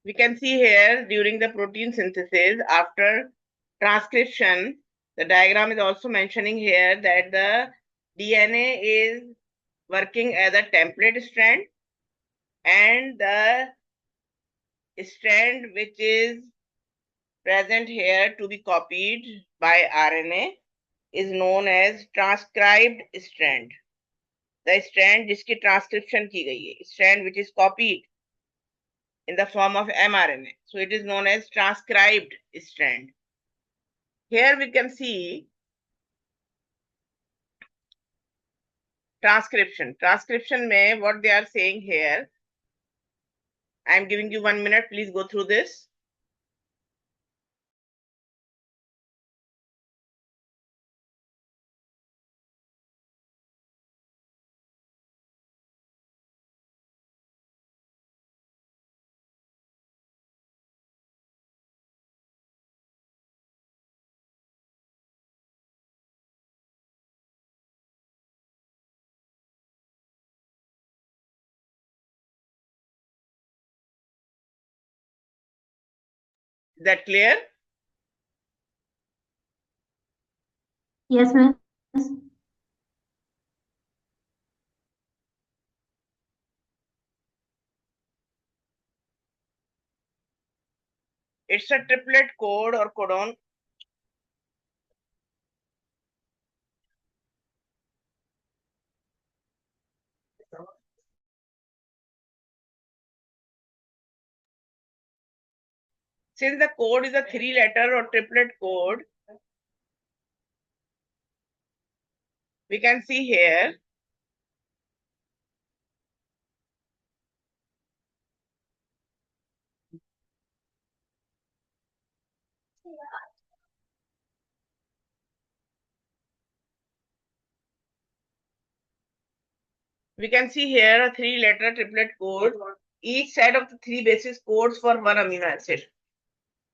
We can see here during the protein synthesis after transcription, the diagram is also mentioning here that the DNA is working as a template strand, and the strand which is present here to be copied by RNA is known as transcribed strand. The strand जिसकी transcription की गई है, strand which is copied in the form of mRNA. So it is known as transcribed strand. Here we can see transcription. Transcription में what they are saying here. I am giving you 1 minute. Please go through this. Is that clear? Yes, miss. It's a triplet code or codon. Since the code is a 3-letter or triplet code, we can see here a 3-letter triplet code, each set of the 3 basis codes for 1 amino acid.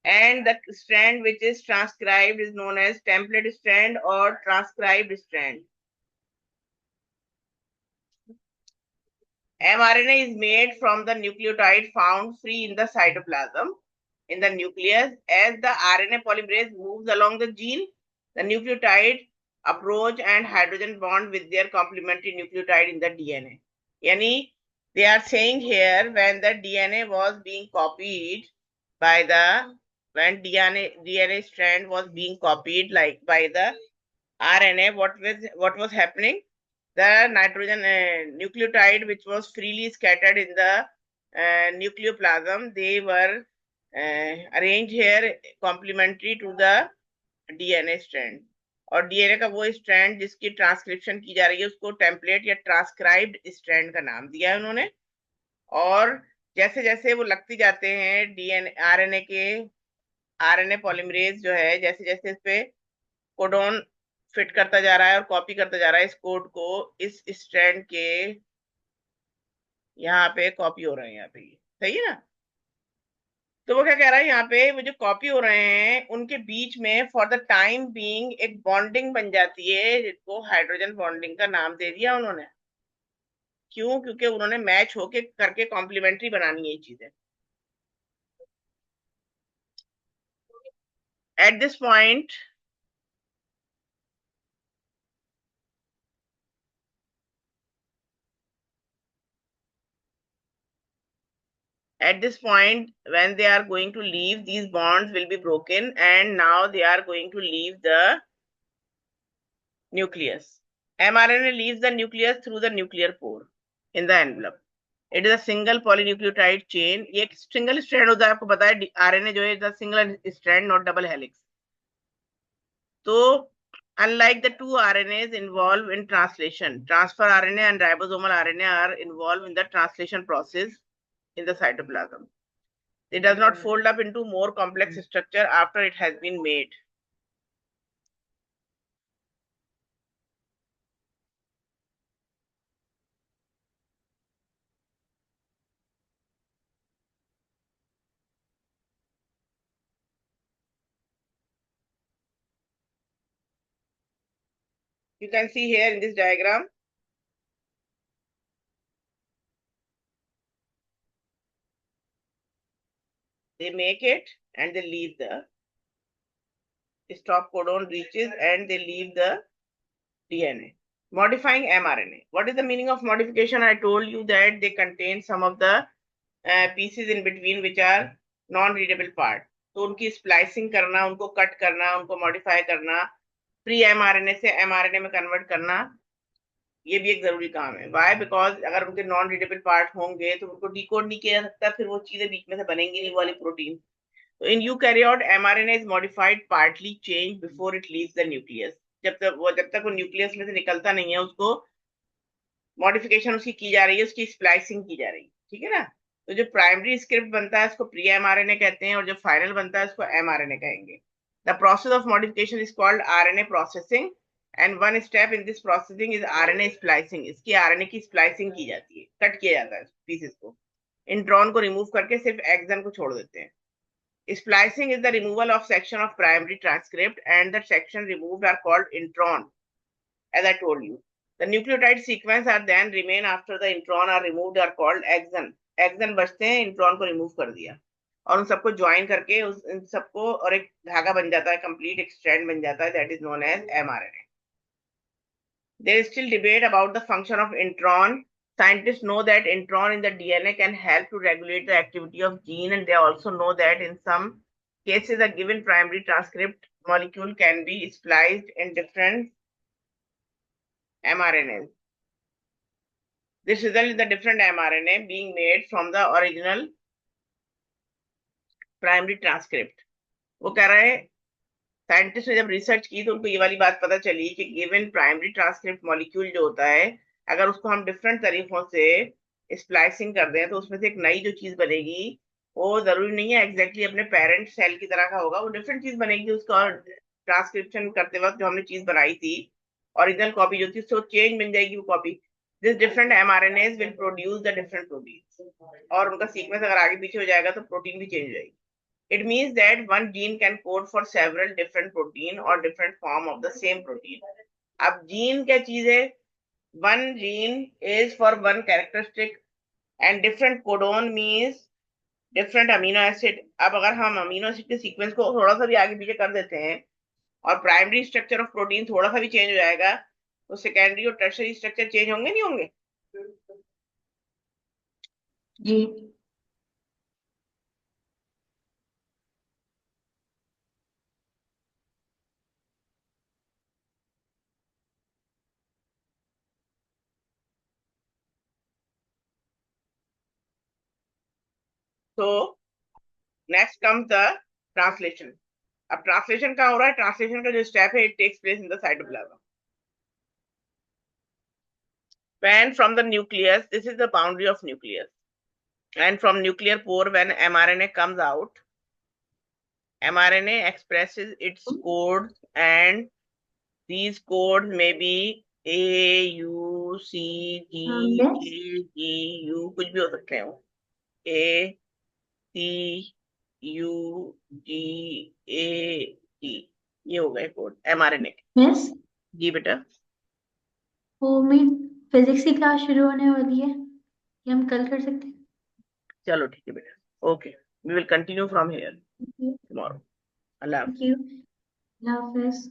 And the strand which is transcribed is known as template strand or transcribed strand. mRNA is made from the nucleotide found free in the cytoplasm in the nucleus. As the RNA polymerase moves along the gene, the nucleotide approach and hydrogen bond with their complementary nucleotide in the DNA. Yani, they are saying here when the DNA was being copied by the, when DNA strand was being copied like by the RNA, what was happening? The nitrogen nucleotide which was freely scattered in the nucleoplasm, they were arranged here complementary to the DNA strand. और DNA का वो strand जिसकी transcription की जा रही है उसको template या ट्रांसक्राइब्ड स्ट्रैंड का नाम दिया है उन्होंने. और जैसे जैसे वो लगती जाते हैं डीएनए आरएनए पॉलीमरेज जो है जैसे जैसे इस पे कोडोन फिट करता जा रहा है और कॉपी करता जा रहा है इस कोड को, इस स्ट्रैंड के यहाँ पे कॉपी हो रहे हैं यहाँ पे. सही है ना? तो वो क्या कह रहा है यहाँ पे वो जो कॉपी हो रहे हैं उनके बीच में फॉर द टाइम बीइंग एक बॉन्डिंग बन जाती है जिसको हाइड्रोजन बॉन्डिंग का नाम दे दिया उन्होंने. क्यों? क्योंकि उन्होंने मैच होके करके कॉम्प्लीमेंट्री बनानी है ये चीजें. At this point when they are going to leave, these bonds will be broken and now they are going to leave the nucleus. mRNA leaves the nucleus through the nuclear pore in the envelope. It is a single polynucleotide chain. ये एक single strand होता है, आपको पता है RNA जो है is a single strand, not double helix. So unlike the two RNAs involved in translation, transfer RNA and ribosomal RNA are involved in the translation process in the cytoplasm. It does not fold up into more complex structure after it has been made. You can see here in this diagram. they make it and they leave the stop codon reaches and they leave the DNA. Modifying mRNA. What is the meaning of modification? I told you that they contain some of the pieces in between which are non-readable part. तो उनकी splicing करना, उनको cut करना, उनको modify करना, pre mRNA से mRNA में convert करना, ये भी एक जरूरी काम है. वाई? बिकॉज अगर उनके नॉन रीडेबल पार्ट होंगे तो उनको डिकोड नहीं किया जा सकता, फिर वो चीजें बीच में से बनेंगी नहीं, वाली प्रोटीन. तो इन eukaryote mRNA is modified partly change before it leaves the nucleus. जब तक वो न्यूक्लियस में से निकलता नहीं है, उसको मॉडिफिकेशन उसकी की जा रही है, उसकी स्प्लाइसिंग की जा रही है. ठीक है ना? तो जो प्राइमरी स्क्रिप्ट बनता है उसको प्री एमआरएनए कहते हैं और जो फाइनल बनता है उसको एमआरएनए कहेंगे. The process of modification is called RNA processing and one step in this processing is RNA splicing. इसकी आरएनए की स्प्लाइसिंग की जाती है, कट किया जाता है पीसेस को, इंट्रॉन को रिमूव करके सिर्फ एक्सन को छोड़ देते हैं. Splicing is the removal of section of primary transcript and the section removed are called intron, as I told you. The nucleotide sequence are then remain after the intron are removed are called exon. Exon बचते हैं, intron को remove कर दिया और उन सबको join करके इन सबको और एक धागा बन जाता है, कंप्लीट एक स्ट्रैंड बन जाता है, that is known as mRNA. There is still debate about the function of intron. Scientists know that intron in the DNA can help to regulate the activity of gene, and they also know that in some cases a given primary transcript molecule can be spliced in different mRNAs. This results in the different mRNA being made from the original primary transcript. वो कह रहे हैं scientist ने जब research की तो उनको ये वाली बात पता चली कि गिवन प्राइमरी ट्रांसक्रिप्ट मॉलिक्यूल जो होता है, अगर उसको हम डिफरेंट तरीकों से स्प्लाइसिंग कर दें तो उसमें से एक नई जो चीज बनेगी वो जरूरी नहीं है एग्जैक्टली अपने पेरेंट सेल की तरह का होगा, वो डिफरेंट चीज बनेगी. उसका ट्रांसक्रिप्शन करते वक्त जो हमने चीज बनाई थी ओरिजिनल कॉपी जो थी उससे चेंज बन जाएगी वो copy. This different mRNAs will produce the different protein और उनका सीक्वेंस अगर आगे पीछे हो जाएगा तो प्रोटीन भी चेंज हो जाएगी. It means that one gene can code for several different protein or different form of the same protein. अब gene क्या चीज है? One gene is for one characteristic and different codon means different amino acid. अब अगर हम amino acid के sequence को थोड़ा सा भी आगे पीछे कर देते हैं और प्राइमरी स्ट्रक्चर ऑफ प्रोटीन थोड़ा सा भी चेंज हो जाएगा तो सेकेंडरी और टर्शरी स्ट्रक्चर चेंज होंगे नहीं होंगे? जी. तो नेक्स्ट कम्स द ट्रांसलेशन. अब ट्रांसलेशन कहाँ हो रहा है? ट्रांसलेशन का जो स्टेप है it takes place in the cytoplasm. When from the nucleus, this is the boundary of nucleus, and from nuclear pore when mRNA comes out, mRNA expresses its codes and these codes may be A, U, C, G, Yes. A, G, U, कुछ भी हो सकते हैं वो. A, C, U, G, A, G, ये हो गए code mRNA के. मिस, जी बेटा. वो मैं फिजिक्स की क्लास शुरू होने वाली है, ये हम कल कर सकते हैं? चलो ठीक है बेटा. Okay, we will continue from here thank tomorrow. Allah. You. Allah Hafiz.